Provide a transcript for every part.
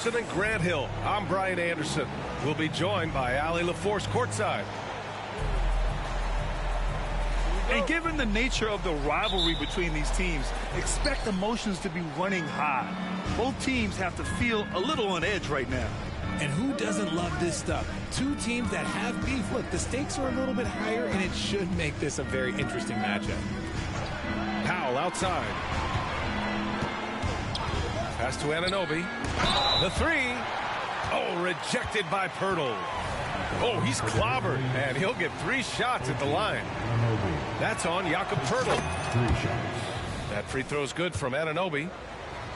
In Grant Hill, I'm Brian Anderson. We'll be joined by Allie LaForce courtside. And given the nature of the rivalry between these teams, expect emotions to be running high. Both teams have to feel a little on edge right now. And who doesn't love this stuff? Two teams that have beef. Look, the stakes are a little bit higher, and it should make this a very interesting matchup. Powell outside. Pass to Anunoby. The three. Oh, rejected by Pirtle. Oh, he's clobbered, and he'll get 3 shots at the line. That's on Jakob Pirtle. 3 shots. That free throw's good from Anunoby.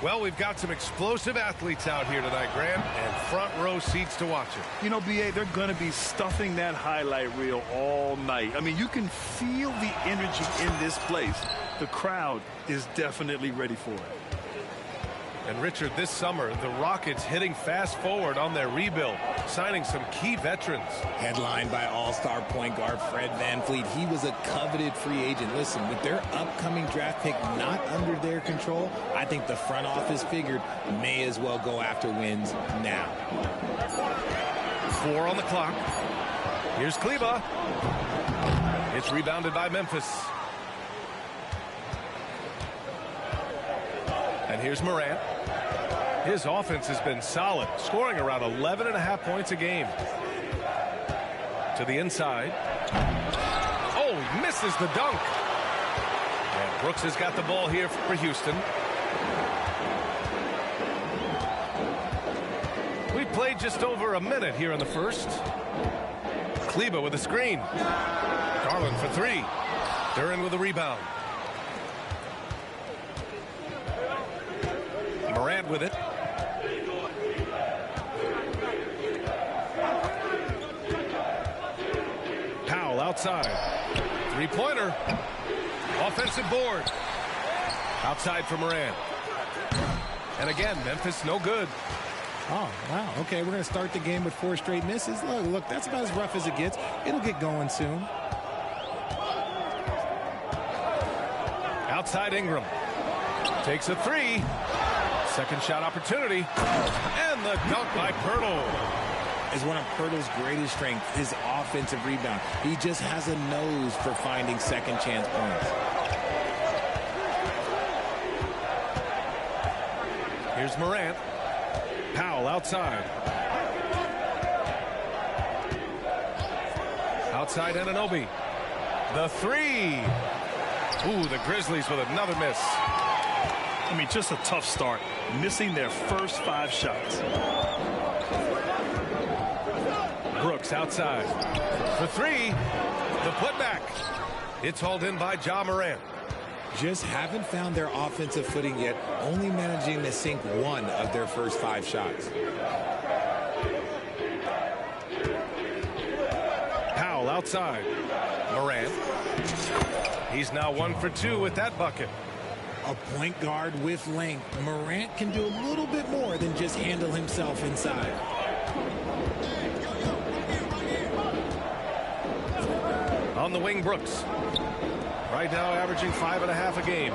Well, we've got some explosive athletes out here tonight, Graham, and front row seats to watch it. You know, B.A., they're going to be stuffing that highlight reel all night. I mean, you can feel the energy in this place. The crowd is definitely ready for it. And, Richard, this summer, the Rockets hitting fast forward on their rebuild, signing some key veterans. Headlined by all-star point guard Fred VanVleet. He was a coveted free agent. Listen, with their upcoming draft pick not under their control, I think the front office figured may as well go after wins now. 4 on the clock. Here's Kleba. It's rebounded by Memphis. And here's Morant. His offense has been solid, scoring around 11.5 points a game. To the inside. Oh, he misses the dunk. And Brooks has got the ball here for Houston. We played just over a minute here in the first. Kleba with a screen. Garland for 3. Duran with a rebound. Morant with it. Powell outside. 3-pointer. Offensive board. Outside for Morant. And again, Memphis no good. Oh, wow. Okay, we're going to start the game with 4 straight misses. Look, that's about as rough as it gets. It'll get going soon. Outside Ingram. Takes a 3. Second shot opportunity. And the dunk by Pirtle. Is one of Pirtle's greatest strengths, his offensive rebound. He just has a nose for finding second chance points. Here's Morant. Powell outside. Outside Anunoby. The 3. Ooh, the Grizzlies with another miss. I mean, just a tough start, missing their first 5 shots. Brooks outside. For 3. The putback. It's hauled in by Ja Morant. Just haven't found their offensive footing yet, only managing to sink 1 of their first 5 shots. Powell outside. Morant. He's now 1 for 2 with that bucket. A point guard with length. Morant can do a little bit more than just handle himself inside. On the wing, Brooks. Right now averaging 5.5 a game.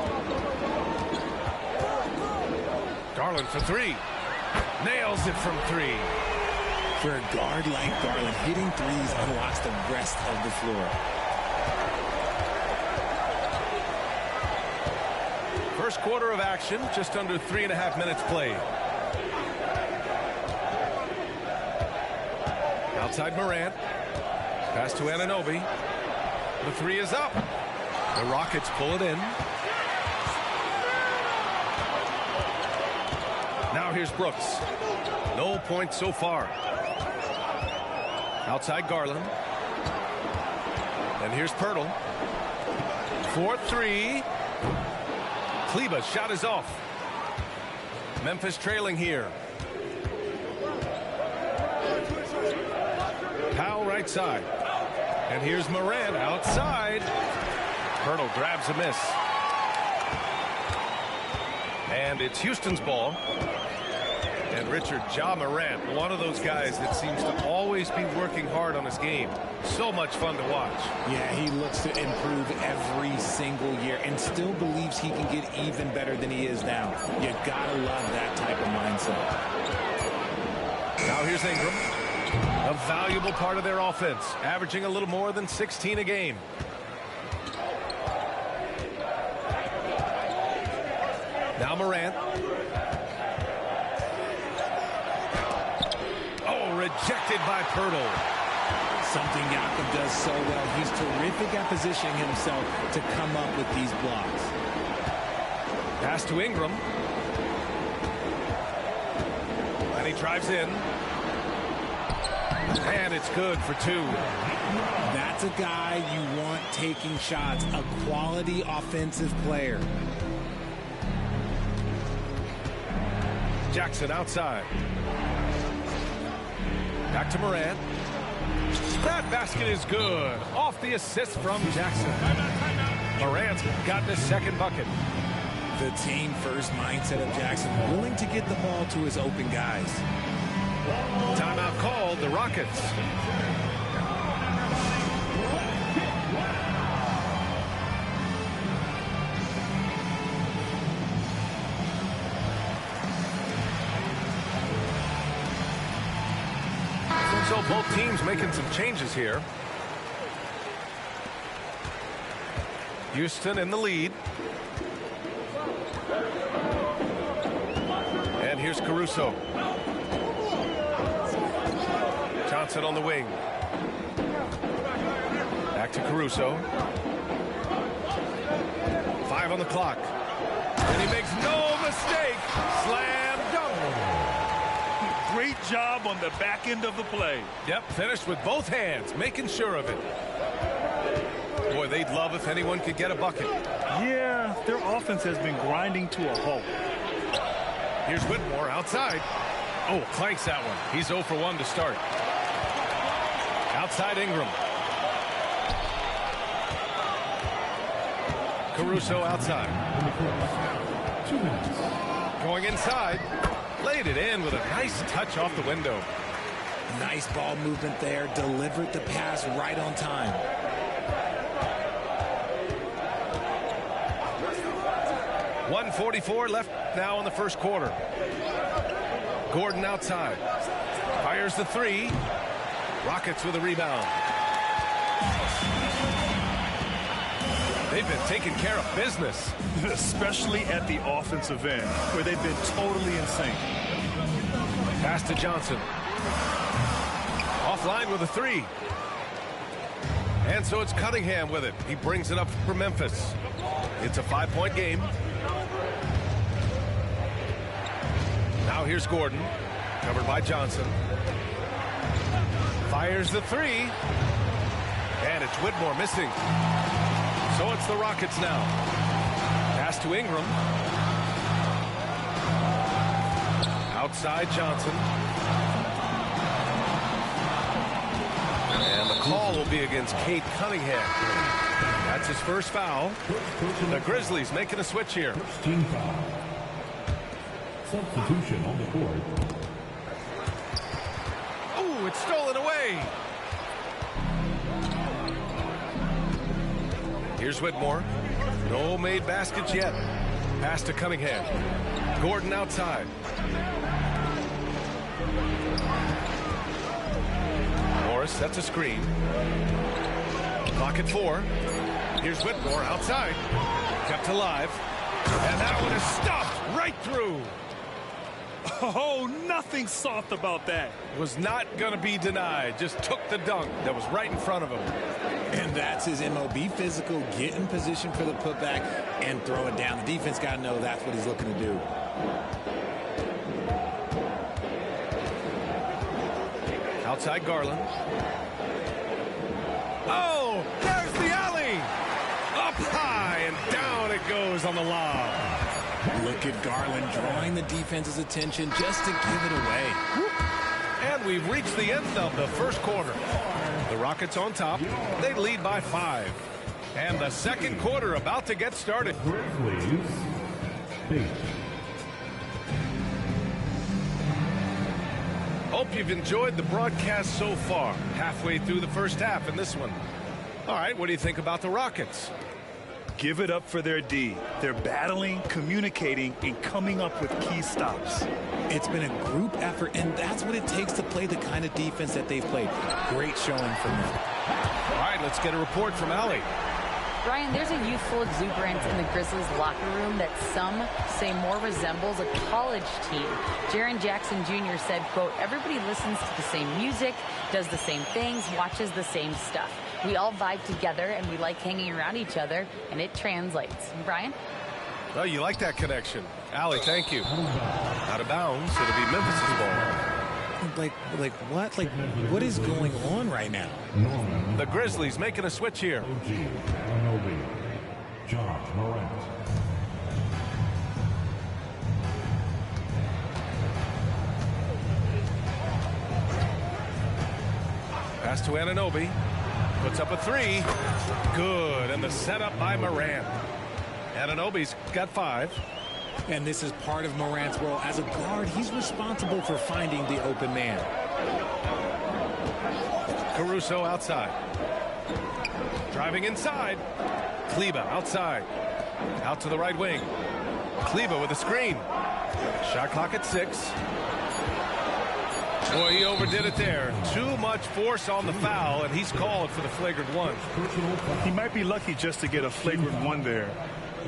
Garland for 3. Nails it from 3. For a guard like Garland, hitting threes unlocks the rest of the floor. First quarter of action, just under 3.5 minutes played. Outside Morant. Pass to Anunoby. The 3 is up. The Rockets pull it in. Now here's Brooks. No points so far. Outside Garland. And here's Pirtle. 4-3. Kleba's shot is off. Memphis trailing here. Powell right side. And here's Morant outside. Pirtle grabs a miss. And it's Houston's ball. And Richard, Ja Morant, one of those guys that seems to always be working hard on his game. So much fun to watch. Yeah, he looks to improve every single year and still believes he can get even better than he is now. You gotta love that type of mindset. Now here's Ingram. A valuable part of their offense, averaging a little more than 16 a game. Now Morant. Oh, rejected by Pirtle. Something Jakob does so well. He's terrific at positioning himself to come up with these blocks. Pass to Ingram. And he drives in. And it's good for two. That's a guy you want taking shots, a quality offensive player. Jackson outside. Back to Morant. That basket is good. Off the assist from Jackson. Morant's gotten his second bucket. The team first mindset of Jackson, willing to get the ball to his open guys. Timeout called, the Rockets. So both teams making some changes here. Houston in the lead. And here's Caruso. Johnson on the wing. Back to Caruso. 5 on the clock. And he makes no mistake. Slam dunk. Great job on the back end of the play. Yep, finished with both hands, making sure of it. Boy, they'd love if anyone could get a bucket. Yeah, their offense has been grinding to a halt. Here's Whitmore outside. Oh, clanks that one. He's 0 for 1 to start. Outside Ingram. Caruso outside. 2 minutes. Going inside. Laid it in with a nice touch off the window. Nice ball movement there. Delivered the pass right on time. .144 left now in the first quarter. Gordon outside. Fires the three. Rockets with a rebound. They've been taking care of business. Especially at the offensive end, where they've been totally insane. Pass to Johnson. Offline with a three. And so it's Cunningham with it. He brings it up for Memphis. It's a 5-point game. Now here's Gordon. Covered by Johnson. Fires the three. And it's Whitmore missing. So it's the Rockets now. Pass to Ingram. Outside Johnson. And the call will be against Cade Cunningham. That's his first foul. The Grizzlies making a switch here. First team foul. Substitution on the court. Ooh, it's stolen away. Here's Whitmore. No made baskets yet. Pass to Cunningham. Gordon outside. Morris sets a screen. Clock at 4. Here's Whitmore outside. Kept alive. And that one is stuffed right through. Oh, nothing soft about that. Was not going to be denied. Just took the dunk that was right in front of him. And that's his MO. Be physical, get in position for the putback, and throw it down. The defense got to know that's what he's looking to do. Outside Garland. Oh, there's the alley. Up high and down it goes on the lob. Look at Garland drawing the defense's attention just to give it away. And we've reached the end of the first quarter. The Rockets on top. They lead by 5. And the second quarter about to get started. Grizzlies. 8. Hope you've enjoyed the broadcast so far. Halfway through the first half in this one. All right, what do you think about the Rockets? Give it up for their D. They're battling, communicating, and coming up with key stops. It's been a group effort, and that's what it takes to play the kind of defense that they've played. Great showing from them. All right, let's get a report from Allie. Brian, there's a youthful exuberance in the Grizzlies locker room that some say more resembles a college team. Jaren Jackson Jr. said, quote, everybody listens to the same music, does the same things, watches the same stuff. We all vibe together, and we like hanging around each other, and it translates. Brian? Oh, you like that connection. Allie, thank you. Out of bounds. It'll be Memphis's ball. Like what? Like, what is going on right now? The Grizzlies making a switch here. John Morant. Pass to Anunoby. Puts up a three. Good. And the setup by Morant. Anunoby's got 5. And this is part of Morant's role. As a guard, he's responsible for finding the open man. Caruso outside. Driving inside. Kleber outside. Out to the right wing. Kleber with a screen. Shot clock at 6. Boy, he overdid it there. Too much force on the foul, and he's called for the flagrant 1. He might be lucky just to get a flagrant 1 there.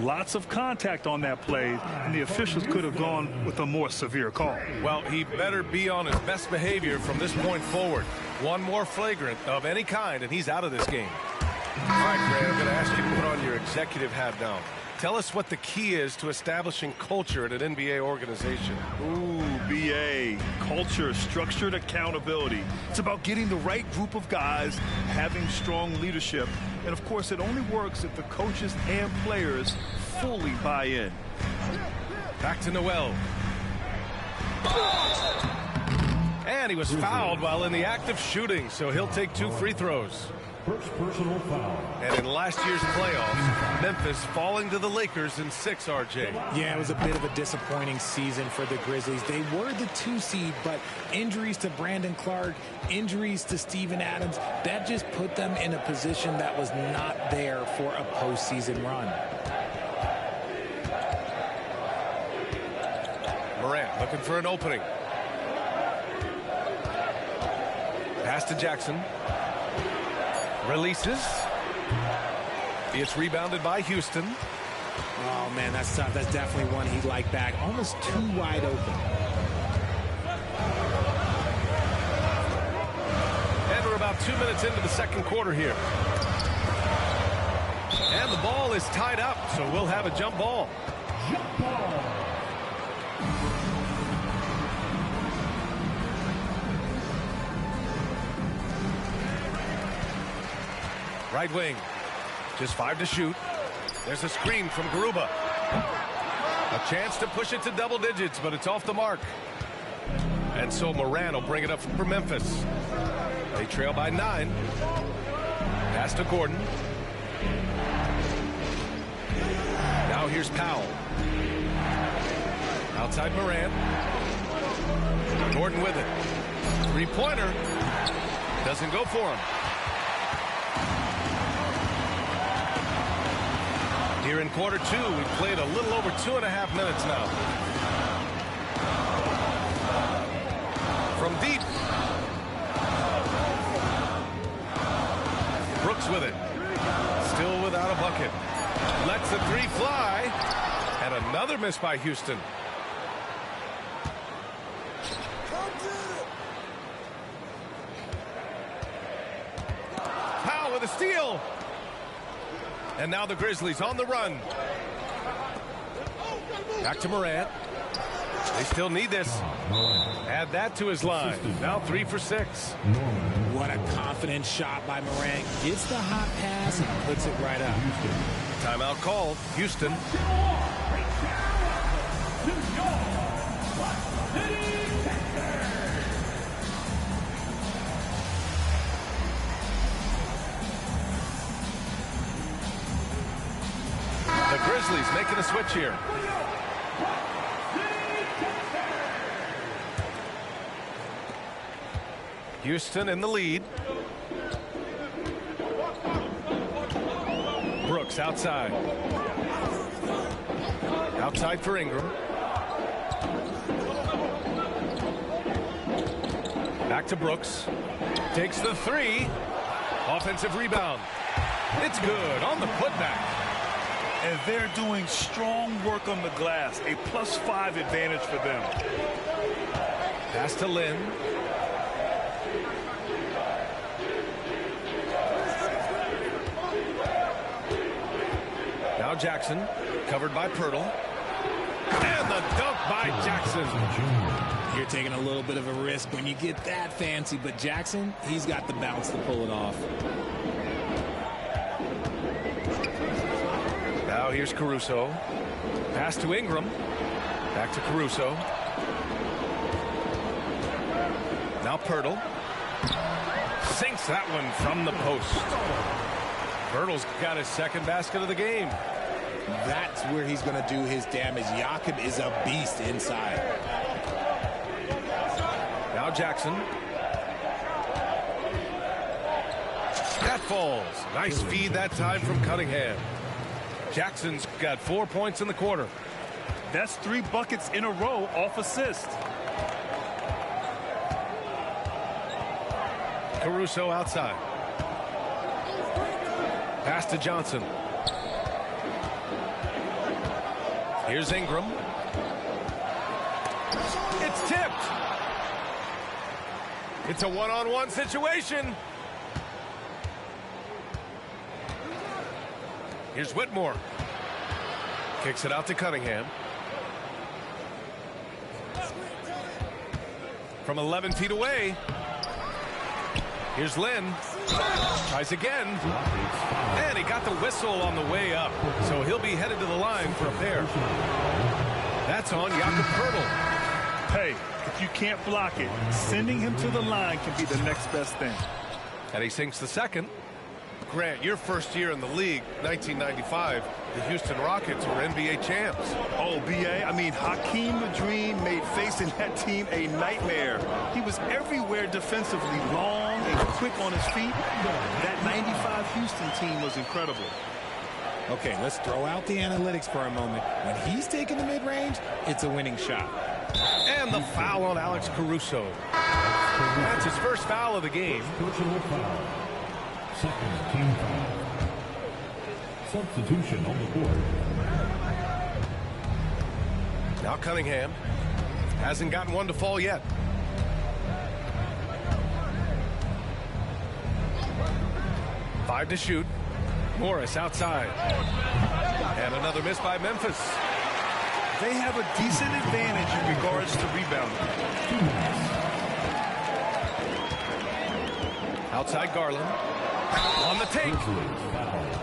Lots of contact on that play, and the officials could have gone with a more severe call. Well, he better be on his best behavior from this point forward. One more flagrant of any kind, and he's out of this game. All right, Grant, I'm going to ask you to put on your executive hat now. Tell us what the key is to establishing culture at an NBA organization. Ooh, BA. Culture, structured accountability. It's about getting the right group of guys, having strong leadership. And, of course, it only works if the coaches and players fully buy in. Back to Noel. And he was fouled while in the act of shooting, so he'll take 2 free throws. First personal foul. And in last year's playoffs, Memphis falling to the Lakers in 6, RJ. Yeah, it was a bit of a disappointing season for the Grizzlies. They were the 2 seed, but injuries to Brandon Clark, injuries to Steven Adams, that just put them in a position that was not there for a postseason run. Morant looking for an opening. Pass to Jackson. Releases. It's rebounded by Houston. Oh, man, that's tough. That's definitely one he'd like back. Almost too wide open. And we're about 2 minutes into the second quarter here. And the ball is tied up, so we'll have a jump ball. Jump ball. Right wing. Just 5 to shoot. There's a screen from Garuba. A chance to push it to double digits, but it's off the mark. And so Morant will bring it up for Memphis. They trail by 9. Pass to Gordon. Now here's Powell. Outside Morant. Gordon with it. 3-pointer. Doesn't go for him. Here in quarter 2, we've played a little over 2.5 minutes now. From deep. Brooks with it. Still without a bucket. Lets the 3 fly. And another miss by Houston. Powell with a steal. And now the Grizzlies on the run. Back to Morant. They still need this. Add that to his line. Now 3 for 6. What a confident shot by Morant. Gets the hot pass and puts it right up. Timeout called. Houston. The Grizzlies making a switch here. Houston in the lead. Brooks Brooks outside. Outside for Ingram. Back to Brooks. Takes the three. Offensive rebound. It's good on the putback. And they're doing strong work on the glass. A +5 advantage for them. Pass to Lynn. Now Jackson, covered by Pirtle. And the dunk by Jackson. You're taking a little bit of a risk when you get that fancy, but Jackson, he's got the bounce to pull it off. Now here's Caruso. Pass to Ingram. Back to Caruso. Now Pirtle. Sinks that one from the post. Pirtle's got his second basket of the game. That's where he's going to do his damage. Jakob is a beast inside. Now Jackson. That falls. Nice feed that time from Cunningham. Jackson's got 4 points in the quarter. That's 3 buckets in a row off assist. Caruso outside. Pass to Johnson. Here's Ingram. It's tipped. It's a one-on-one situation. Here's Whitmore. Kicks it out to Cunningham. From 11 feet away. Here's Lynn. Tries again. And he got the whistle on the way up. So he'll be headed to the line for a pair. That's on Jakob Pirtle. Hey, if you can't block it, sending him to the line can be the next best thing. And he sinks the second. Grant, your first year in the league, 1995, the Houston Rockets were NBA champs. Oh, B.A., I mean, Hakeem the Dream made facing that team a nightmare. He was everywhere defensively, long and quick on his feet. That 95 Houston team was incredible. Okay, let's throw out the analytics for a moment. When he's taking the mid-range, it's a winning shot. And the foul on Alex Caruso. That's his first foul of the game. Personal foul. Second team foul. Substitution on the board. Now Cunningham hasn't gotten one to fall yet. Five to shoot. Morris outside. And another miss by Memphis. They have a decent advantage in regards to rebounding. Outside Garland. On the take.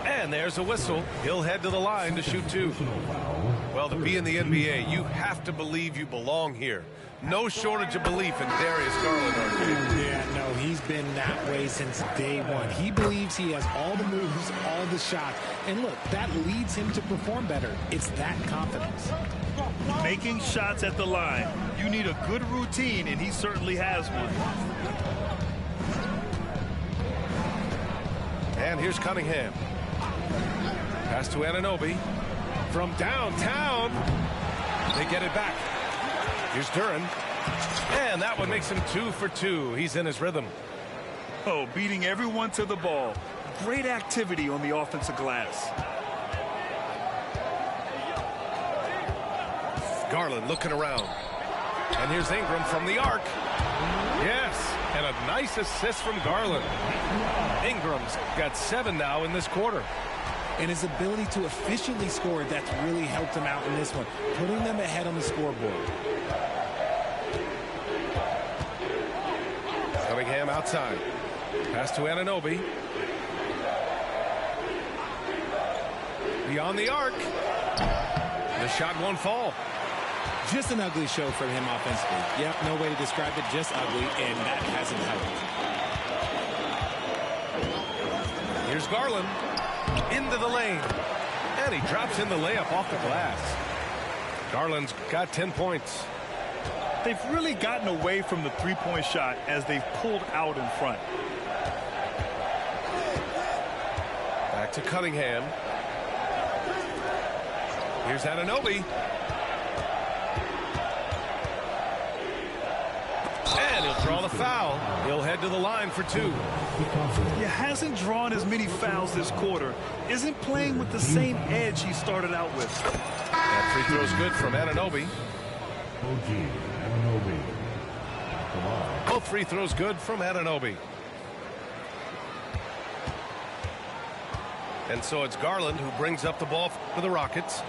And there's a whistle. He'll head to the line to shoot two. Well, to be in the NBA, you have to believe you belong here. No shortage of belief in Darius Garland. Yeah, no, he's been that way since day one. He believes he has all the moves, all the shots. And look, that leads him to perform better. It's that confidence. Making shots at the line. You need a good routine, and he certainly has one. And here's Cunningham. Pass to Anunoby. From downtown. They get it back. Here's Duren. And that one makes him 2 for 2. He's in his rhythm. Oh, beating everyone to the ball. Great activity on the offensive glass. Garland looking around. And here's Ingram from the arc. Yes, and a nice assist from Garland. Ingram's got 7 now in this quarter. And his ability to efficiently score, that's really helped him out in this one, putting them ahead on the scoreboard. Cunningham outside. Pass to Anunoby. Beyond the arc. The shot won't fall. Just an ugly show from him offensively. Yep, no way to describe it, just ugly, and that hasn't helped. Here's Garland. Into the lane. And he drops in the layup off the glass. Garland's got 10 points. They've really gotten away from the three-point shot as they've pulled out in front. Back to Cunningham. Here's Anunoby. And he'll draw the foul. He'll head to the line for 2. He hasn't drawn as many fouls this quarter. Isn't playing with the same edge he started out with. That free throw's good from Anunoby. Both free throws good from Anunoby. And so it's Garland who brings up the ball for the Rockets.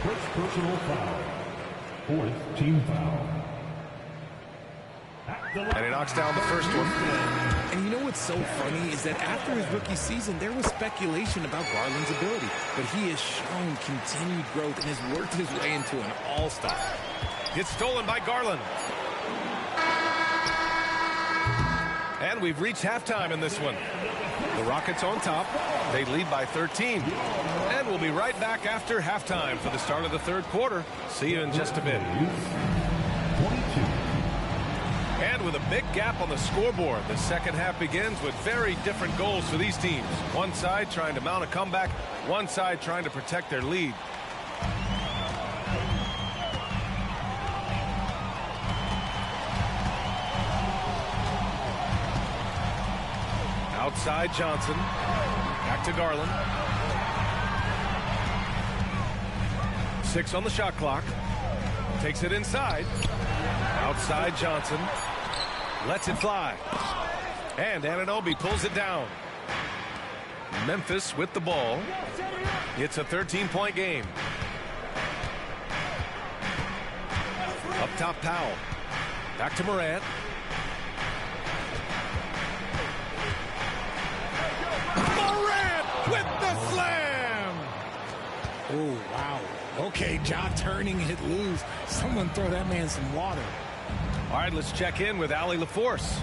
First personal foul. 4th team foul. And he knocks down the first one. And you know what's so funny is that after his rookie season, there was speculation about Garland's ability. But he has shown continued growth and has worked his way into an all-star. Gets stolen by Garland. And we've reached halftime in this one. The Rockets on top. They lead by 13. And we'll be right back after halftime for the start of the third quarter. See you in just a bit. 22. And with a big gap on the scoreboard, the second half begins with very different goals for these teams. One side trying to mount a comeback, one side trying to protect their lead. Outside Johnson. Back to Garland. 6 on the shot clock. Takes it inside. Outside Johnson. Lets it fly. And Anunoby pulls it down. Memphis with the ball. It's a 13-point game. Up top Powell. Back to Morant. Morant with the slam. Oh, wow. Okay, job turning it loose. Someone throw that man some water. All right, let's check in with Allie LaForce.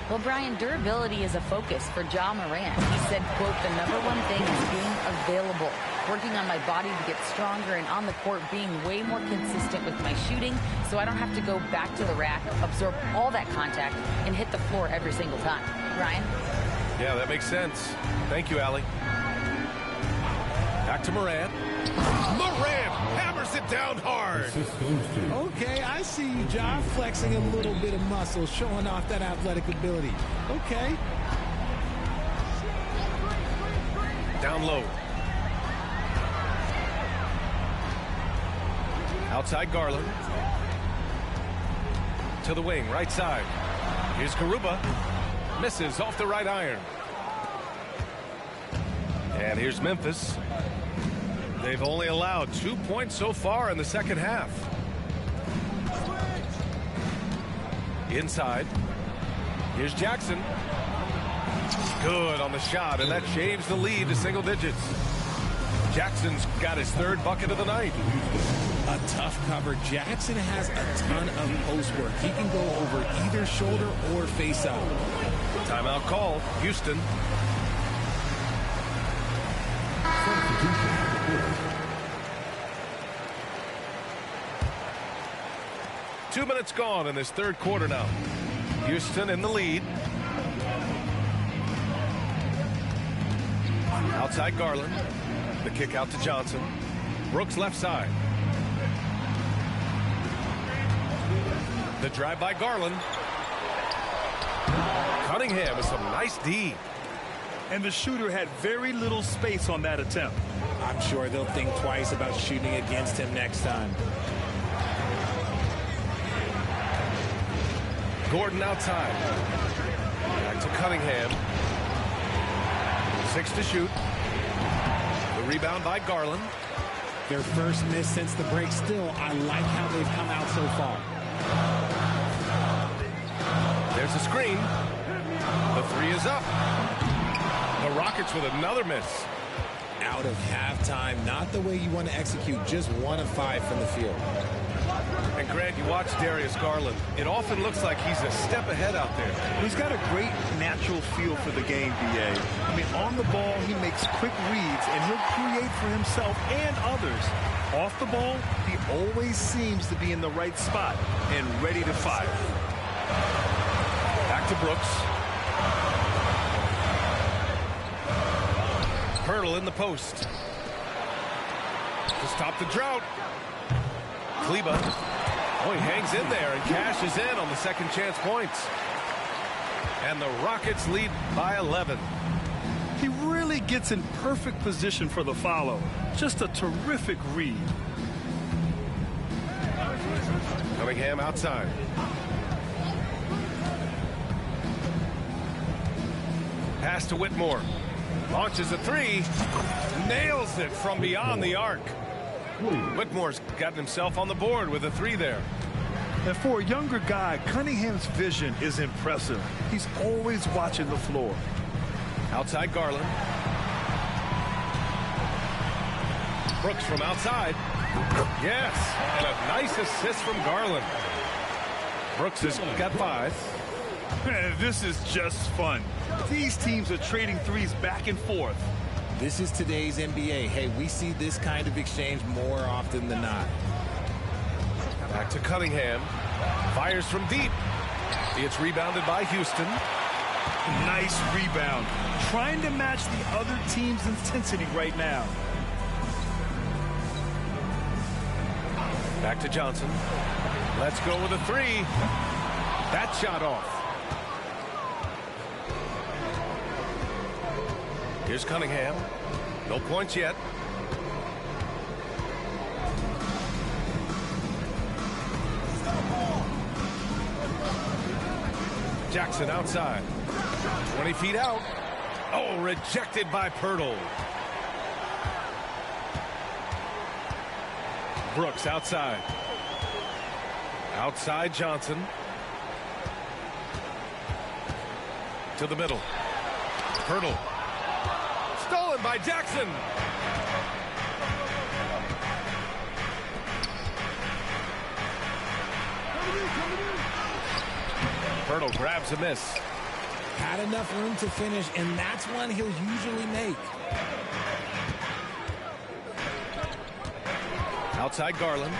Well, Brian, durability is a focus for Ja Morant. He said, quote, the #1 thing is being available, working on my body to get stronger, and on the court being way more consistent with my shooting so I don't have to go back to the rack, absorb all that contact, and hit the floor every single time. Ryan? Yeah, that makes sense. Thank you, Allie. Back to Morant. Morant hammers it down hard. Okay, I see you, Ja, flexing a little bit of muscle, showing off that athletic ability. Okay. Down low. Outside Garland. To the wing, right side. Here's Garuba. Misses off the right iron. And here's Memphis. They've only allowed 2 points so far in the second half. Inside. Here's Jackson. Good on the shot, and that shaves the lead to single digits. Jackson's got his 3rd bucket of the night. A tough cover. Jackson has a ton of post work. He can go over either shoulder or face up. Timeout called. Houston. Two minutes gone in this third quarter now. Houston in the lead. Outside Garland. The kick out to Johnson. Brooks left side. The drive by Garland. Cunningham with some nice D. And the shooter had very little space on that attempt. I'm sure they'll think twice about shooting against him next time. Gordon outside. Back to Cunningham. 6 to shoot. The rebound by Garland. Their first miss since the break. Still, I like how they've come out so far. There's a screen. The 3 is up. The Rockets with another miss. Out of halftime. Not the way you want to execute. Just 1 of 5 from the field. And Grant, you watch Darius Garland. It often looks like he's a step ahead out there. He's got a great natural feel for the game, B.A. I mean, on the ball, he makes quick reads, and he'll create for himself and others. Off the ball, he always seems to be in the right spot and ready to fire. Back to Brooks. Hurdle in the post. To stop the drought. Kleba. Oh, he hangs in there and cashes in on the second chance points. And the Rockets lead by 11. He really gets in perfect position for the follow. Just a terrific read. Cunningham outside. Pass to Whitmore. Launches a three. Nails it from beyond the arc. Whitmore's gotten himself on the board with a three there. And for a younger guy, Cunningham's vision is impressive. He's always watching the floor. Outside Garland. Brooks from outside. Yes, and a nice assist from Garland. Brooks has got 5. Man, this is just fun. These teams are trading threes back and forth. This is today's NBA. Hey, we see this kind of exchange more often than not. Back to Cunningham. Fires from deep. It's rebounded by Houston. Nice rebound. Trying to match the other team's intensity right now. Back to Johnson. Let's go with a three. That shot off. Here's Cunningham. No points yet. Jackson outside. 20 feet out. Oh, rejected by Pirtle. Brooks outside. Outside Johnson. To the middle. Pirtle. Stolen by Jackson. Pirtle grabs a miss. Had enough room to finish, and that's one he'll usually make. Outside Garland.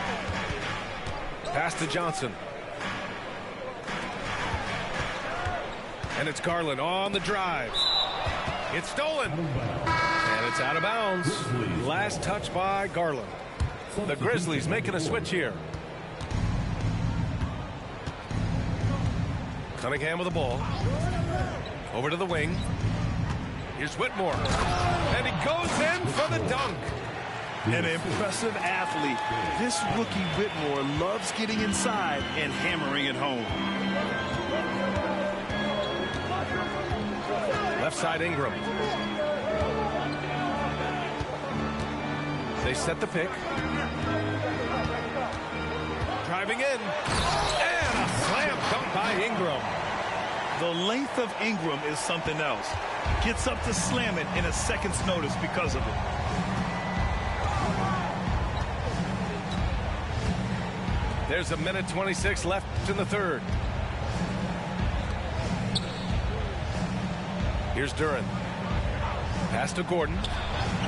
Pass to Johnson. And it's Garland on the drive. It's stolen. And it's out of bounds. Last touch by Garland. The Grizzlies making a switch here. Cunningham with the ball. Over to the wing. Here's Whitmore. And he goes in for the dunk. An impressive athlete. This rookie Whitmore loves getting inside and hammering it home. Left side Ingram. They set the pick. Driving in. And a slam dunk by Ingram. The length of Ingram is something else. Gets up to slam it in a second's notice because of it. There's a minute 26 left in the third. Here's Duran. Pass to Gordon.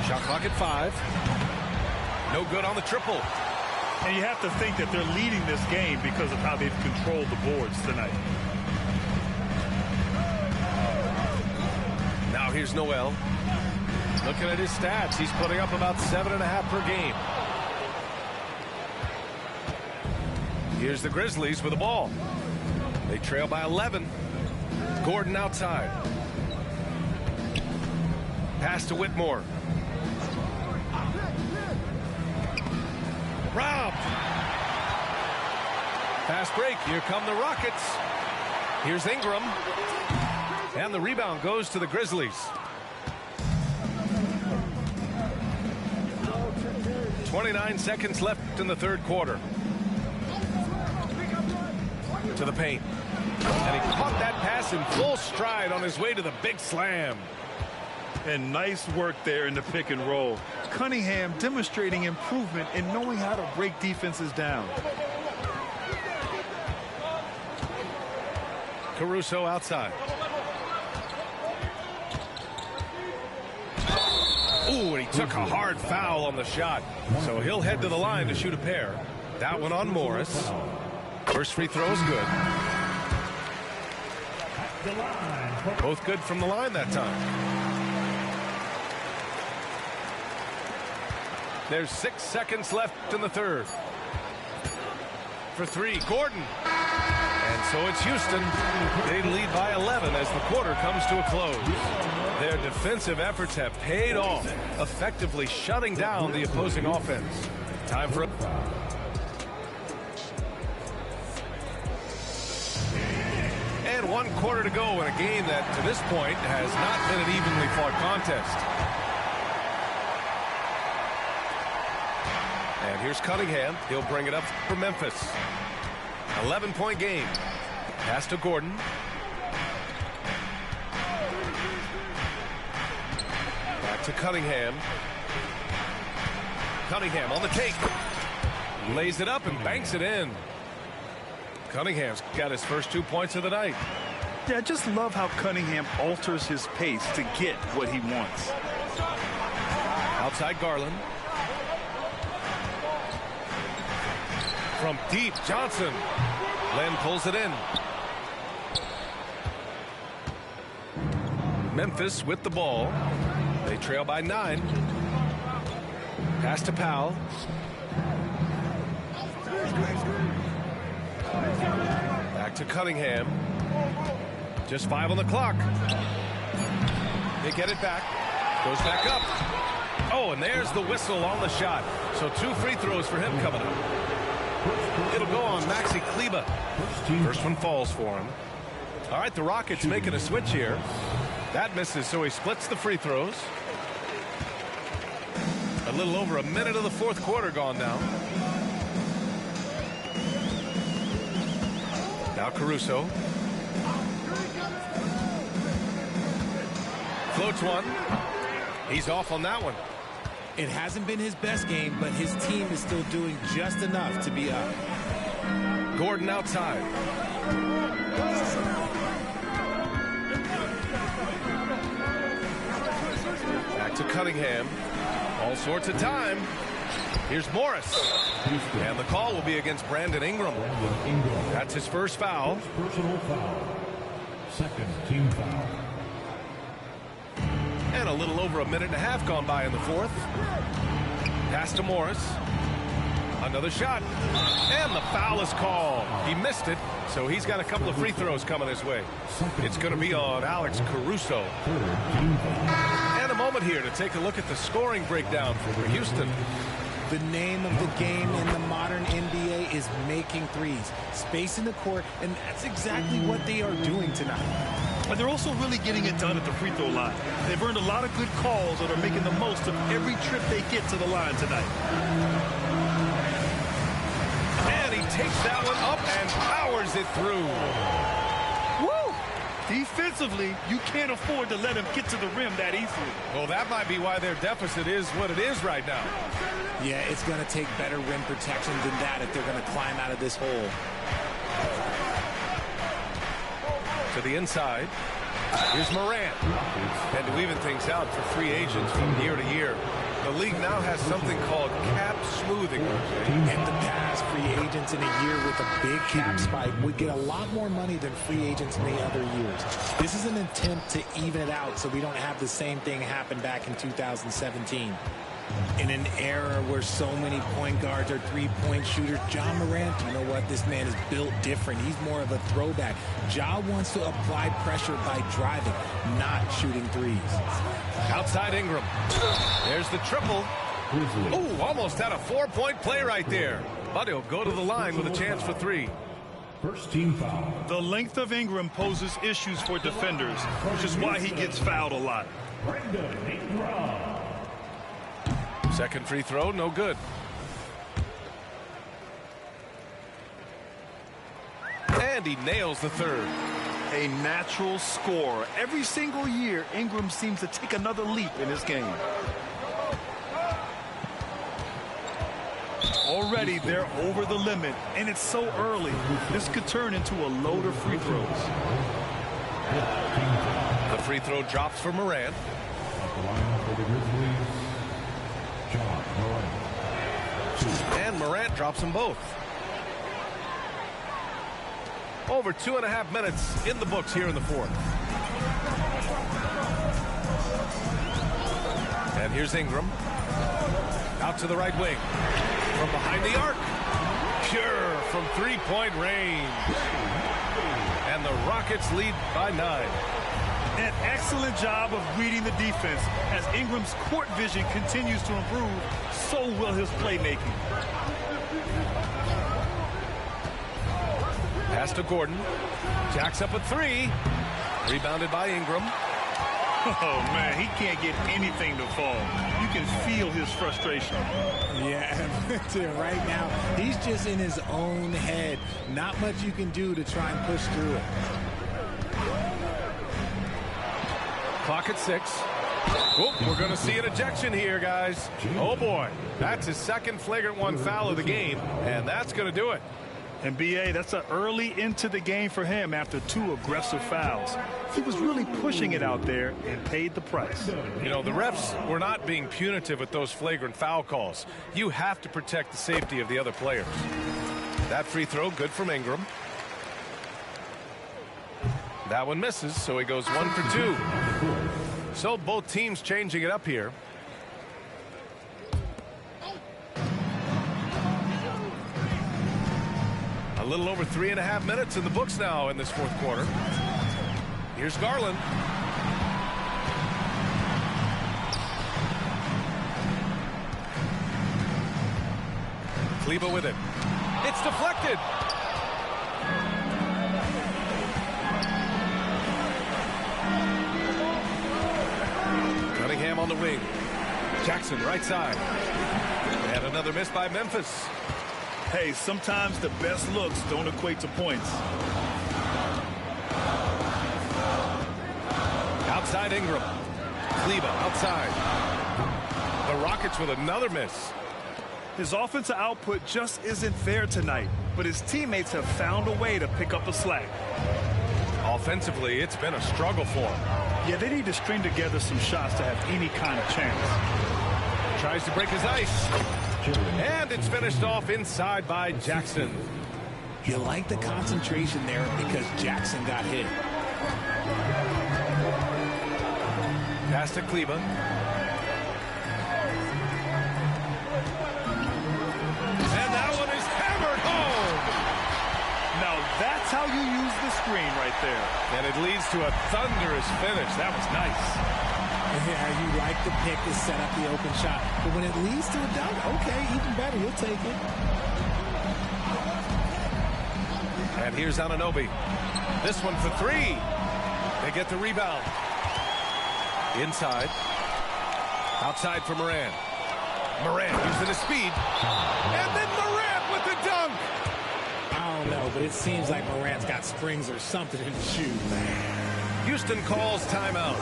Shot clock at 5. No good on the triple. And you have to think that they're leading this game because of how they've controlled the boards tonight. Now here's Noel. Looking at his stats, he's putting up about 7.5 per game. Here's the Grizzlies with the ball. They trail by 11. Gordon outside. Pass to Whitmore. Robbed. Fast break. Here come the Rockets. Here's Ingram. And the rebound goes to the Grizzlies. 29 seconds left in the third quarter. To the paint. And he caught that pass in full stride on his way to the big slam. And nice work there in the pick and roll. Cunningham demonstrating improvement in knowing how to break defenses down. Caruso outside. Ooh, and he took a hard foul on the shot. So he'll head to the line to shoot a pair. That one on Morris. First free throw is good. Both good from the line that time. There's 6 seconds left in the third. For three, Gordon. And so it's Houston. They lead by 11 as the quarter comes to a close. Their defensive efforts have paid off, effectively shutting down the opposing offense. Time for and 1 quarter to go in a game that to this point has not been an evenly fought contest. And here's Cunningham. He'll bring it up for Memphis. 11-point game. Pass to Gordon. Back to Cunningham. Cunningham on the take. Lays it up and banks it in. Cunningham's got his first 2 points of the night. Yeah, I just love how Cunningham alters his pace to get what he wants. Outside Garland. From deep, Johnson. Len pulls it in. Memphis with the ball. They trail by 9. Pass to Powell. Back to Cunningham. Just 5 on the clock. They get it back. Goes back up. Oh, and there's the whistle on the shot. So 2 free throws for him coming up. It'll go on Maxi Kleba. First one falls for him. All right, the Rockets making a switch here. That misses, so he splits the free throws. A little over a minute of the fourth quarter gone now. Now Caruso. Floats one. He's off on that one. It hasn't been his best game, but his team is still doing just enough to be up. Gordon outside. Back to Cunningham. All sorts of time. Here's Morris. And the call will be against Brandon Ingram. That's his first foul. Personal foul. Second team foul. And a little over a minute and a half gone by in the fourth. Pass to Morris. Another shot. And the foul is called. He missed it, so he's got a couple of free throws coming his way. It's going to be on Alex Caruso. And a moment here to take a look at the scoring breakdown for Houston. The name of the game in the modern NBA is making threes. Space in the court, and that's exactly what they are doing tonight. But they're also really getting it done at the free throw line. They've earned a lot of good calls and are making the most of every trip they get to the line tonight. And he takes that one up and powers it through. Woo! Defensively, you can't afford to let him get to the rim that easily. Well, that might be why their deficit is what it is right now. Yeah, it's going to take better rim protection than that if they're going to climb out of this hole. To the inside. Here's Morant. And to even things out for free agents from year to year, the league now has something called cap smoothing. In the past, free agents in a year with a big cap spike would get a lot more money than free agents in the other years. This is an attempt to even it out so we don't have the same thing happen back in 2017. In an era where so many point guards are three-point shooters, Ja Morant, you know what? This man is built different. He's more of a throwback. Ja wants to apply pressure by driving, not shooting threes. Outside Ingram. There's the triple. Oh, almost had a 4-point play right there. But he'll go to the line with a chance for 3. First team foul. The length of Ingram poses issues for defenders, which is why he gets fouled a lot. Brandon Ingram. Second free throw, no good. And he nails the third. A natural scorer. Every single year, Ingram seems to take another leap in his game. Already, they're over the limit, and it's so early. This could turn into a load of free throws. The free throw drops for Morant. Line for the Grizzlies, John Morant. And Morant drops them both. Over 2.5 minutes in the books here in the fourth. And here's Ingram. Out to the right wing. From behind the arc. Pure from three-point range. And the Rockets lead by 9. An excellent job of reading the defense as Ingram's court vision continues to improve. So will his playmaking. Pass to Gordon. Jacks up a 3. Rebounded by Ingram. Oh, man, he can't get anything to fall. You can feel his frustration. Yeah, right now, he's just in his own head. Not much you can do to try and push through it. Clock at 6. Oh, we're going to see an ejection here, guys. Oh, boy. That's his second flagrant 1 foul of the game, and that's going to do it. And, B.A., that's an early into the game for him after 2 aggressive fouls. He was really pushing it out there and paid the price. You know, the refs were not being punitive with those flagrant foul calls. You have to protect the safety of the other players. That free throw, good from Ingram. That one misses, so he goes 1 for 2. So both teams changing it up here. A little over 3.5 minutes in the books now in this fourth quarter. Here's Garland. Kleber with it. It's deflected. Cunningham on the wing. Jackson right side. And another miss by Memphis. Hey, sometimes the best looks don't equate to points. Outside Ingram. Kleber outside. The Rockets with another miss. His offensive output just isn't there tonight, but his teammates have found a way to pick up the slack. Offensively, it's been a struggle for him. Yeah, they need to string together some shots to have any kind of chance. Tries to break his ice. And it's finished off inside by Jackson. You like the concentration there because Jackson got hit. Pass to Kleber. And that one is hammered home. Now that's how you use the screen right there. And it leads to a thunderous finish. That was nice. Yeah, you like the pick to set up the open shot. But when it leads to a dunk, okay, even better. You'll take it. And here's Anunoby. This one for 3. They get the rebound. Inside. Outside for Morant. Morant using his speed. And then Morant with the dunk. I don't know, but it seems like Morant's got springs or something in his shoe. Houston calls timeout.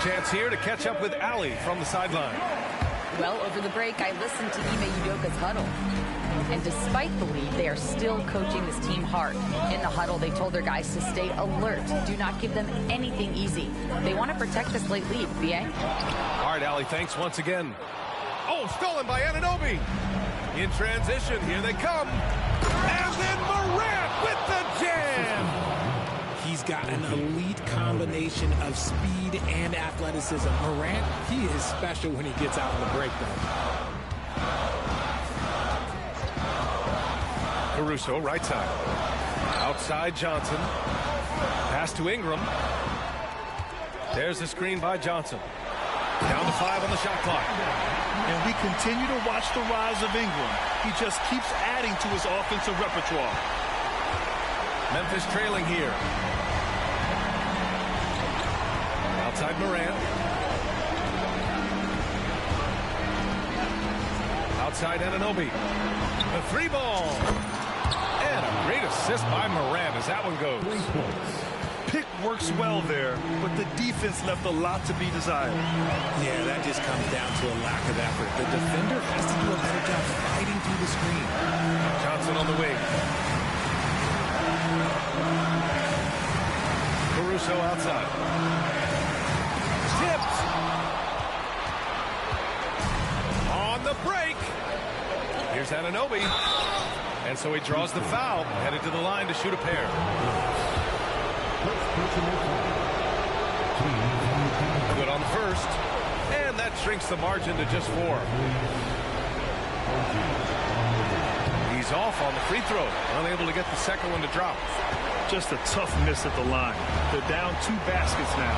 Chance here to catch up with Allie from the sideline. Well, over the break, I listened to Ime Udoka's huddle. And despite the lead, they are still coaching this team hard. In the huddle, they told their guys to stay alert. Do not give them anything easy. They want to protect this late lead, B.A. All right, Allie, thanks once again. Oh, stolen by Anunoby. In transition, here they come. And then Morant with the jam. He's got an elite combination of speed and athleticism. Morant, he is special when he gets out on the break, though. Caruso, right side. Outside Johnson. Pass to Ingram. There's the screen by Johnson. Down to 5 on the shot clock. And we continue to watch the rise of Ingram. He just keeps adding to his offensive repertoire. Memphis trailing here. Outside Morant. Outside Anunoby. The three ball. And a great assist by Morant as that one goes. Pick works well there, but the defense left a lot to be desired. Yeah, that just comes down to a lack of effort. The defender has to do a better job fighting through the screen. Johnson on the wing. Caruso outside. Tipped. On the break. Here's Anunoby. And so he draws the foul, headed to the line to shoot a pair. Good on the first. And that shrinks the margin to just 4. He's off on the free throw. Unable to get the second one to drop. Just a tough miss at the line. They're down 2 baskets now.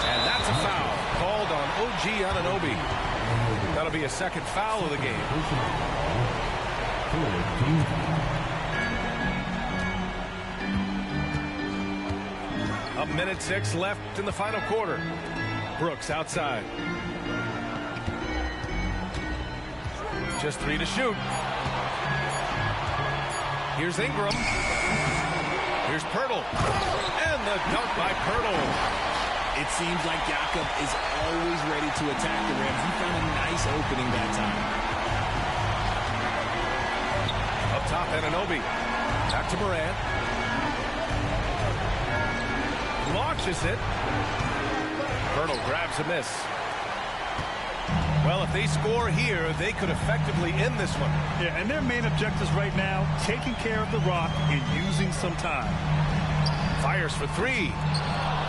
And that's a foul called on OG Anunoby. That'll be a second foul of the game. A minute 6 left in the final quarter. Brooks outside. Just 3 to shoot. Here's Ingram. Here's Pirtle. And the dunk by Pirtle. It seems like Jakob is always ready to attack the rim. He found a nice opening that time. Up top, Anunoby. Back to Morant. Launches it. Pirtle grabs a miss. Well, if they score here, they could effectively end this one. Yeah, and their main objectives right now, taking care of the rock and using some time. Fires for 3.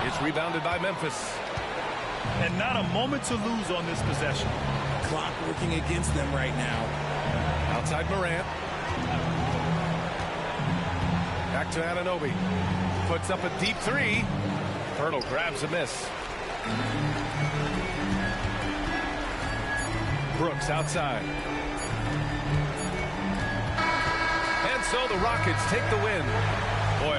It's rebounded by Memphis. And not a moment to lose on this possession. Clock working against them right now. Outside Morant. Back to Anunoby. Puts up a deep 3. Pirtle grabs a miss. Brooks outside. And so the Rockets take the win. Boy,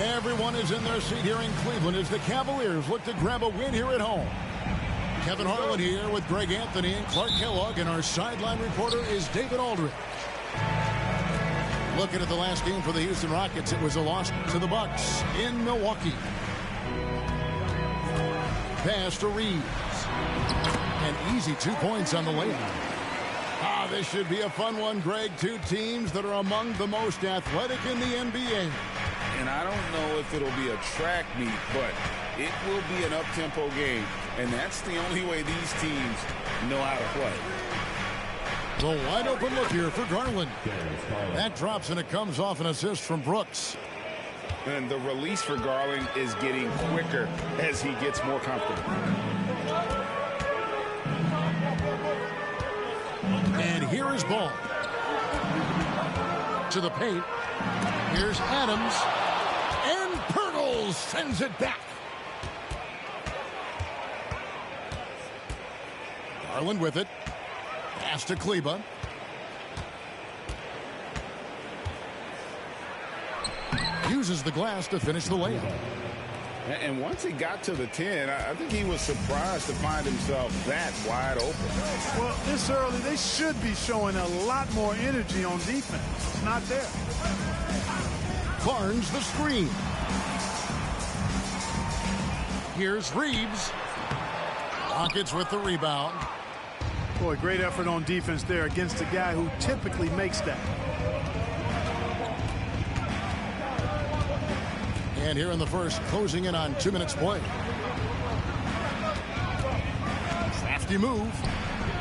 Everyone is in their seat here in Cleveland as the Cavaliers look to grab a win here at home. Kevin Harlan here with Greg Anthony and Clark Kellogg, and our sideline reporter is David Aldridge. Looking at the last game for the Houston Rockets, it was a loss to the Bucks in Milwaukee. Pass to Reeves. An easy 2 points on the layup. This should be a fun one, Greg. Two teams that are among the most athletic in the NBA. And I don't know if it'll be a track meet, but it will be an up-tempo game. And that's the only way these teams know how to play. The wide open look here for Garland. That drops, and it comes off an assist from Brooks. And the release for Garland is getting quicker as he gets more comfortable. And here is Ball. To the paint. Here's Adams. And Pirtle sends it back. Garland with it. Pass to Kleba. Uses the glass to finish the layup. And once he got to the 10, I think he was surprised to find himself that wide open. Well, this early, they should be showing a lot more energy on defense. It's not there. Barnes the screen. Here's Reeves. Rockets with the rebound. Boy, great effort on defense there against a guy who typically makes that. And here in the first, closing in on 2 minutes play. Crafty move.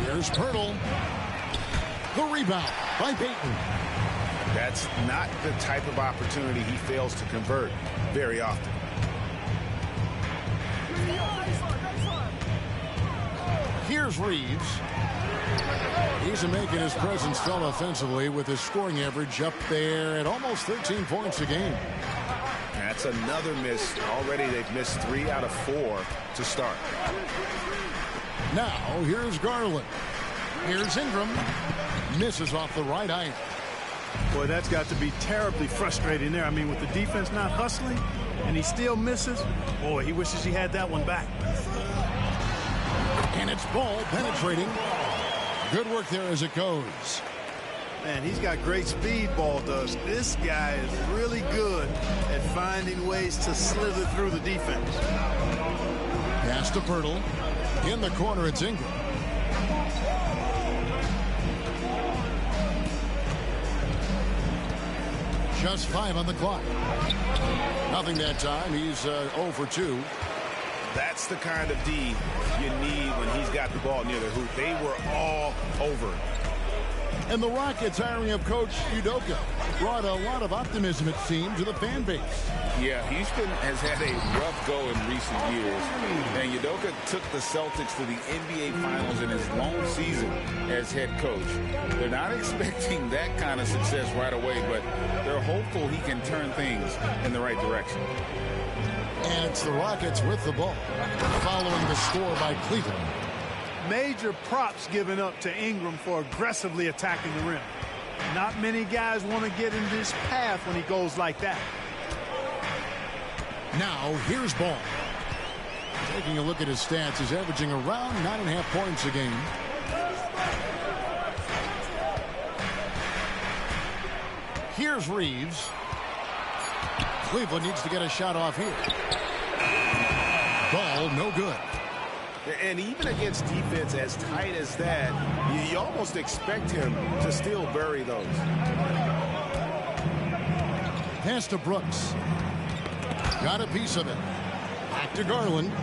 Here's Pirtle. The rebound by Payton. That's not the type of opportunity he fails to convert very often. Here's Reeves. He's making his presence felt offensively with his scoring average up there at almost 13 points a game. That's another miss. Already they've missed 3 out of 4 to start. Now here's Garland. Here's Ingram. Misses off the right eye. Boy, that's got to be terribly frustrating there. I mean, with the defense not hustling and he still misses, boy, he wishes he had that one back. And it's Ball penetrating. Good work there as it goes. Man, he's got great speed, Ball does. This guy is really good at finding ways to slither through the defense. Pass to Pirtle. In the corner, it's Ingram. Just 5 on the clock. Nothing that time. He's 0 for 2. That's the kind of D you need when he's got the ball near the hoop. They were all over. And the Rockets hiring of Coach Udoka brought a lot of optimism, it seemed, to the fan base. Yeah, Houston has had a rough go in recent years. And Udoka took the Celtics to the NBA Finals in his lone season as head coach. They're not expecting that kind of success right away, but they're hopeful he can turn things in the right direction. And it's the Rockets with the ball, following the score by Cleveland. Major props given up to Ingram for aggressively attacking the rim. Not many guys want to get in this path when he goes like that. Now, here's Ball. Taking a look at his stats, he's averaging around 9.5 points a game. Here's Reeves. Cleveland needs to get a shot off here. Ball, no good. And even against defense as tight as that, you almost expect him to still bury those. Pass to Brooks. Got a piece of it. Back to Garland.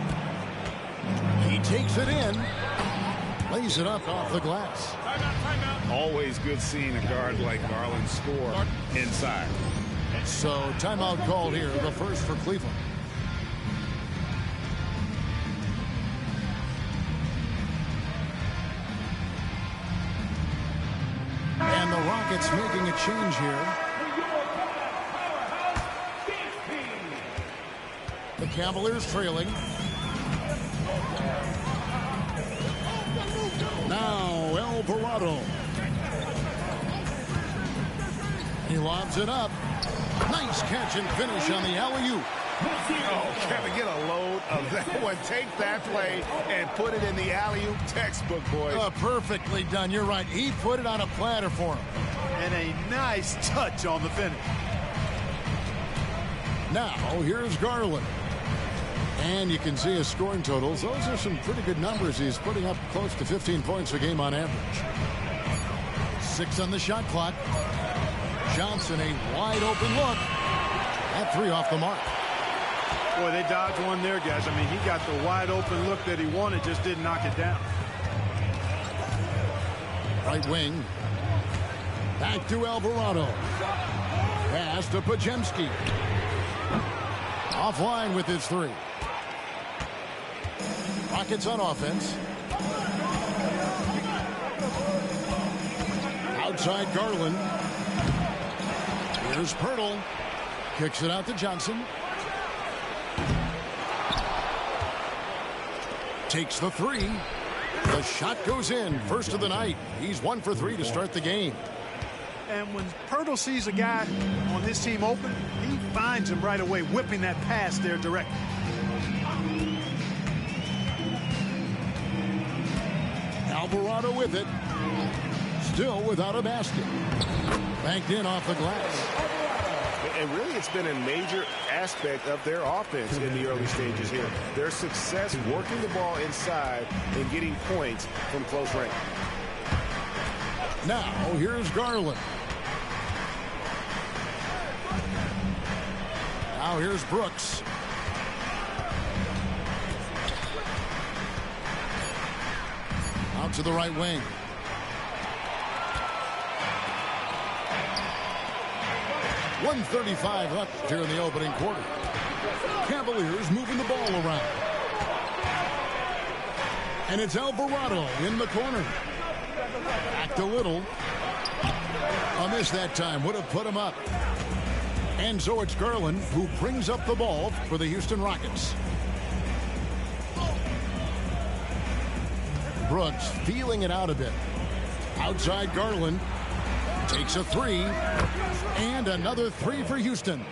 He takes it in. Lays it up off the glass. Always good seeing a guard like Garland score inside. So timeout called here, the first for Cleveland. And the Rockets making a change here. The Cavaliers trailing. Now Alvarado. He lobs it up. Nice Nice catch and finish on the alley-oop. Oh, Kevin, get a load of that one. Take that play and put it in the alley-oop textbook, boys. Perfectly done. You're right. He put it on a platter for him. And a nice touch on the finish. Now, here's Garland. And you can see his scoring totals. Those are some pretty good numbers. He's putting up close to 15 points a game on average. 6 on the shot clock. Johnson, a wide open look. That 3 off the mark. Boy, they dodged one there, guys. I mean, he got the wide open look that he wanted, just didn't knock it down. Right wing. Back to Alvarado. Pass to Pajemski. Offline with his 3. Rockets on offense. Outside Garland. Here's Pirtle. Kicks it out to Johnson. Takes the 3. The shot goes in. First of the night. He's 1 for 3 to start the game. And when Pirtle sees a guy on this team open, he finds him right away, whipping that pass there directly. Alvarado with it. Still without a basket. Banked in off the glass. And really, it's been a major aspect of their offense in the early stages here. Their success working the ball inside and getting points from close range. Now, here's Garland. Now, here's Brooks. Out to the right wing. .135 left here in the opening quarter. Cavaliers moving the ball around. And it's Alvarado in the corner. Back to Little. A miss that time. Would have put him up. And so it's Garland who brings up the ball for the Houston Rockets. Brooks feeling it out a bit. Outside Garland. Takes a 3. And another 3 for Houston.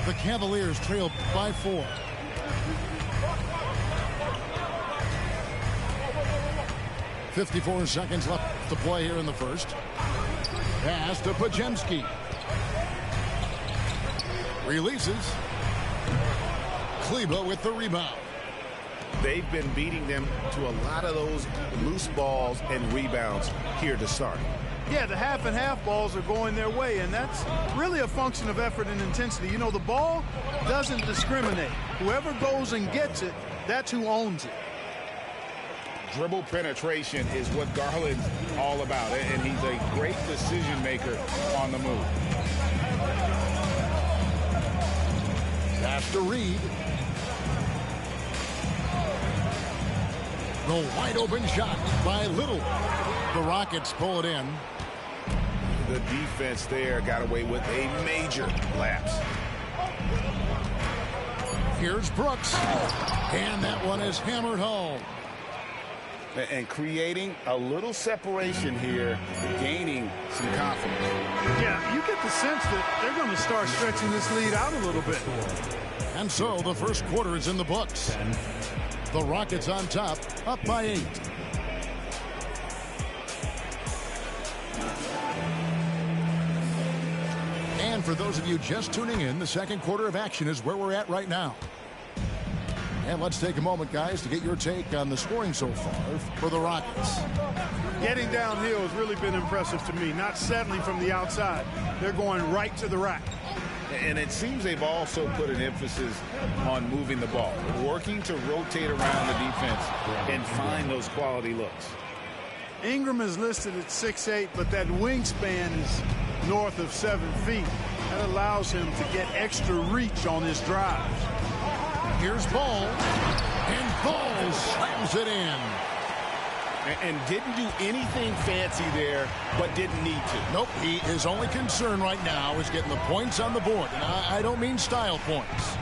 The Cavaliers trail by 4. .54 seconds left to play here in the first. Pass to Pajemski. Releases. Kleba with the rebound. They've been beating them to a lot of those loose balls and rebounds here to start. Yeah, the half and half balls are going their way, and that's really a function of effort and intensity. You know, the ball doesn't discriminate. Whoever goes and gets it, that's who owns it. Dribble penetration is what Garland's all about, and he's a great decision maker on the move. Pass to Reed. The wide open shot by Little. The Rockets pull it in. The defense there got away with a major lapse. Here's Brooks. And that one is hammered home. And creating a little separation here, gaining some confidence. Yeah, you get the sense that they're going to start stretching this lead out a little bit. And so the first quarter is in the books. The Rockets on top, up by 8. And for those of you just tuning in, the second quarter of action is where we're at right now. And let's take a moment, guys, to get your take on the scoring so far for the Rockets. Getting downhill has really been impressive to me, not settling from the outside. They're going right to the rack. And it seems they've also put an emphasis on moving the ball, working to rotate around the defense and find those quality looks. Ingram is listed at 6'8", but that wingspan is north of 7 feet. That allows him to get extra reach on his drives. Here's Ball, and Ball slams it in. And didn't do anything fancy there, but didn't need to. Nope, his only concern right now is getting the points on the board. And I don't mean style points.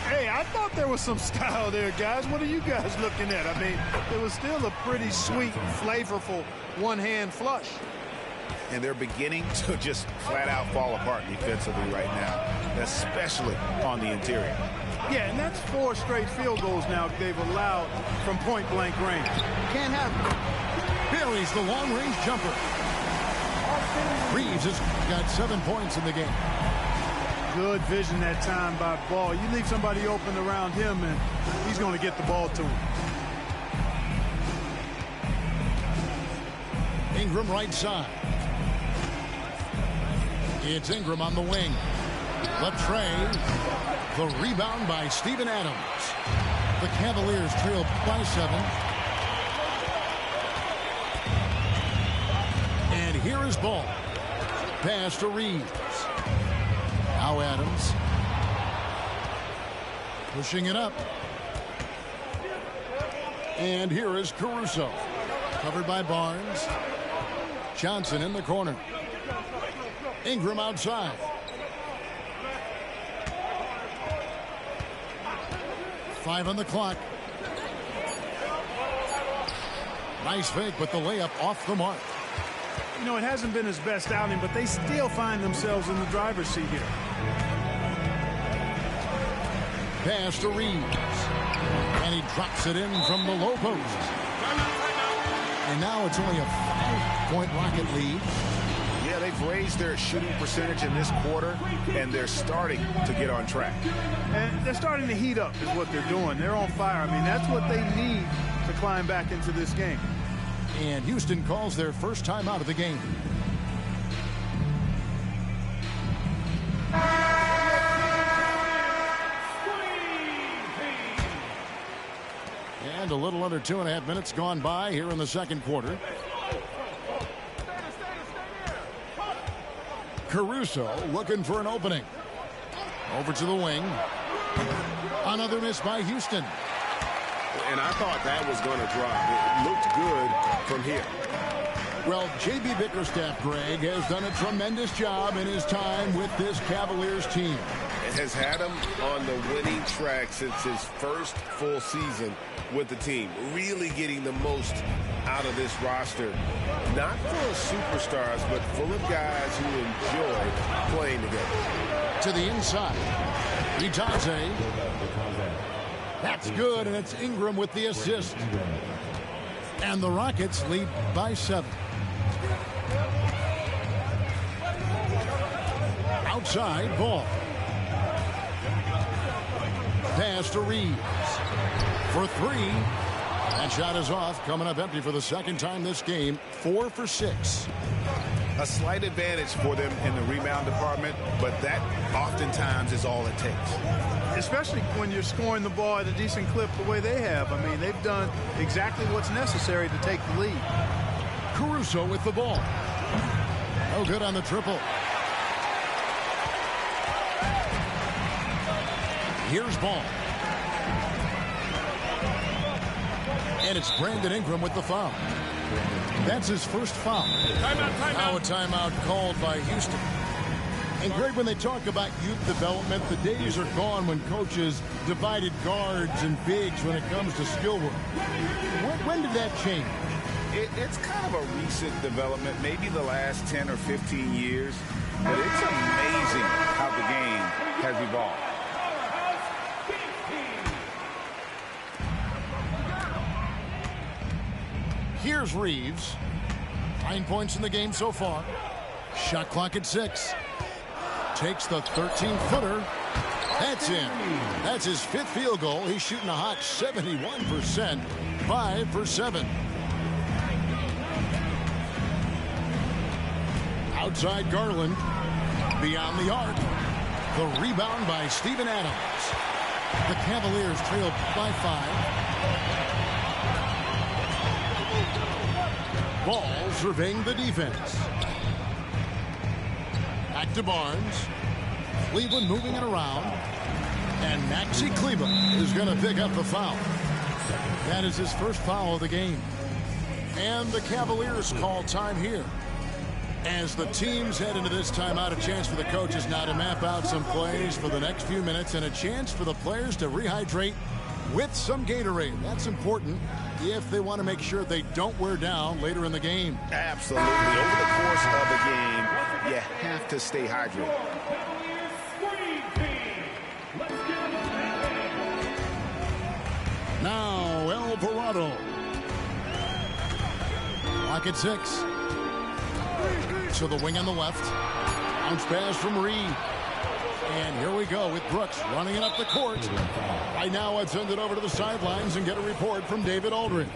Hey, I thought there was some style there, guys. What are you guys looking at? I mean, it was still a pretty sweet, flavorful one-hand flush. and they're beginning to just flat out fall apart defensively right now, especially on the interior. Yeah, and that's 4 straight field goals now they've allowed from point-blank range. Can't have it. Buries the long-range jumper. Reeves has got 7 points in the game. Good vision that time by Ball. You leave somebody open around him, and he's going to get the ball to him. Ingram right side. It's Ingram on the wing. Latrey. The rebound by Steven Adams. The Cavaliers trail by 7. And here is Ball. Pass to Reeves. Now Adams. Pushing it up. And here is Caruso. Covered by Barnes. Johnson in the corner. Ingram outside. Five on the clock. Nice fake, but the layup off the mark. You know, it hasn't been his best outing, but they still find themselves in the driver's seat here. Pass to Reeves. And he drops it in from the low post. And now it's only a 5-point Rocket lead. Yeah, they've raised their shooting percentage in this quarter, and they're starting to get on track. And they're starting to heat up is what they're doing. They're on fire. I mean, that's what they need to climb back into this game. And Houston calls their first time out of the game. And a little under 2.5 minutes gone by here in the second quarter. Caruso looking for an opening. Over to the wing. Another miss by Houston. And I thought that was going to drop. It looked good from here. Well, J.B. Bickerstaff, Greg, has done a tremendous job in his time with this Cavaliers team. It has had him on the winning track since his first full season with the team. Really getting the most out of this roster. Not full of superstars, but full of guys who enjoy playing together. To the inside. Itaze. That's good, and it's Ingram with the assist. And the Rockets lead by 7. Outside, Ball. Pass to Reeves. For 3. That shot is off, coming up empty for the second time this game. 4 for 6. A slight advantage for them in the rebound department, but that oftentimes is all it takes. Especially when you're scoring the ball at a decent clip the way they have. I mean, they've done exactly what's necessary to take the lead. Caruso with the ball. No good on the triple. Here's Ball. And it's Brandon Ingram with the foul. That's his first foul. Timeout. Now a timeout called by Houston. And Greg, when they talk about youth development, the days are gone when coaches divided guards and bigs when it comes to skill work. When did that change? It's kind of a recent development, maybe the last 10 or 15 years. But it's amazing how the game has evolved. Here's Reeves. 9 points in the game so far. Shot clock at 6. Takes the 13-footer. That's in. That's his 5th field goal. He's shooting a hot 71%. 5 for 7. Outside Garland. Beyond the arc. The rebound by Steven Adams. The Cavaliers trail by 5. Ball surveying the defense. Back to Barnes. Cleveland moving it around. And Maxi Kleber is going to pick up the foul. That is his first foul of the game. And the Cavaliers call time here. As the teams head into this timeout, a chance for the coaches now to map out some plays for the next few minutes and a chance for the players to rehydrate with some Gatorade. That's important if they want to make sure they don't wear down later in the game. Absolutely. Over the course of the game, you have to stay hydrated. Now, Alvarado. Lock at 6. To the wing on the left. Bounce pass from Reed. And here we go with Brooks running it up the court. Right now, let's send it over to the sidelines and get a report from David Aldridge.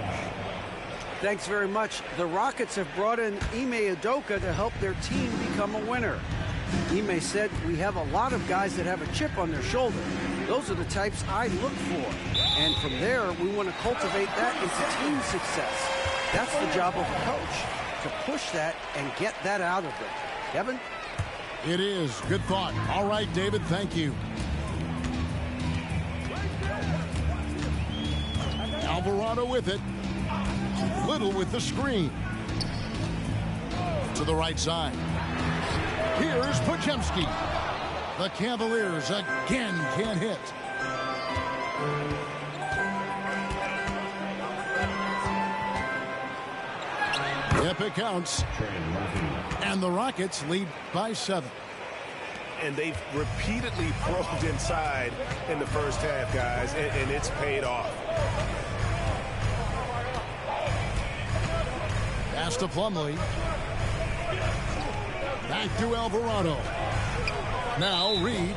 Thanks very much. The Rockets have brought in Ime Udoka to help their team become a winner. Ime said, "We have a lot of guys that have a chip on their shoulder. Those are the types I look for. And from there, we want to cultivate that into team success. That's the job of a coach, to push that and get that out of them." Kevin? It is. Good thought. All right, David, thank you. Alvarado with it. Little with the screen. To the right side. Here's Podziemski. The Cavaliers again can't hit. Yep, it counts. And the Rockets lead by 7. And they've repeatedly probed inside in the first half, guys, and it's paid off. Pass to Plumlee. Back to Alvarado. Now Reed.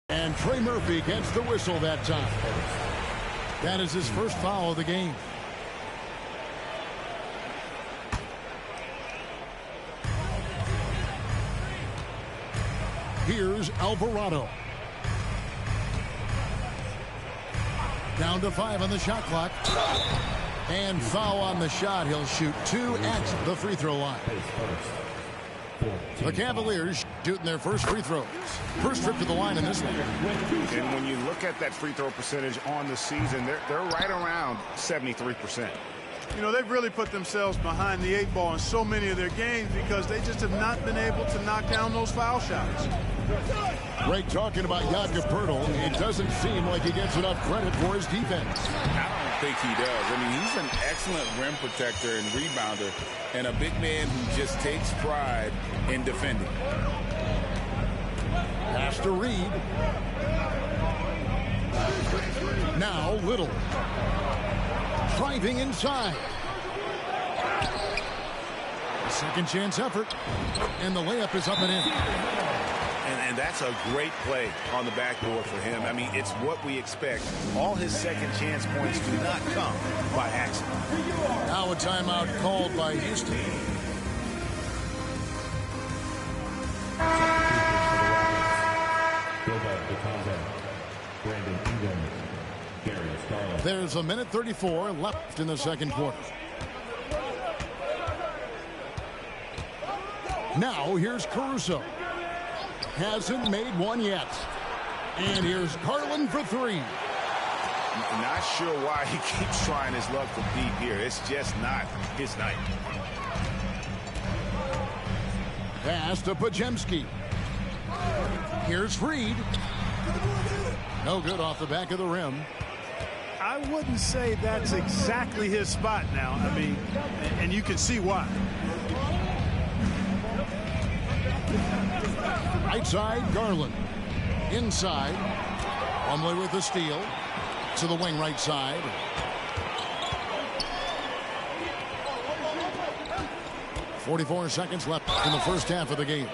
And Trey Murphy gets the whistle that time. That is his first foul of the game. Here's Alvarado. Down to 5 on the shot clock. And foul on the shot. He'll shoot 2 at the free throw line. The Cavaliers shooting their first free throws. First trip to the line in this one. And when you look at that free throw percentage on the season, they're right around 73%. You know, they've really put themselves behind the 8 ball in so many of their games because they just have not been able to knock down those foul shots. Great talking about Jakob Poeltl. It doesn't seem like he gets enough credit for his defense. I don't think he does. I mean, he's an excellent rim protector and rebounder, and a big man who just takes pride in defending. Pass to Reed. Now Little. Driving inside. A second chance effort. And the layup is up and in. And that's a great play on the backboard for him. I mean, it's what we expect. All his second chance points do not come by accident. Now a timeout called by Houston. There's a minute 34 left in the second quarter. Now here's Caruso. Hasn't made one yet. And here's Garland for 3. Not sure why he keeps trying his luck from deep here. It's just not his night. Pass to Podziemski. Here's Reed. No good off the back of the rim. I wouldn't say that's exactly his spot now. I mean, and you can see why. Right side, Garland. Inside. Plumlee with the steal. To the wing right side. .44 seconds left in the first half of the game.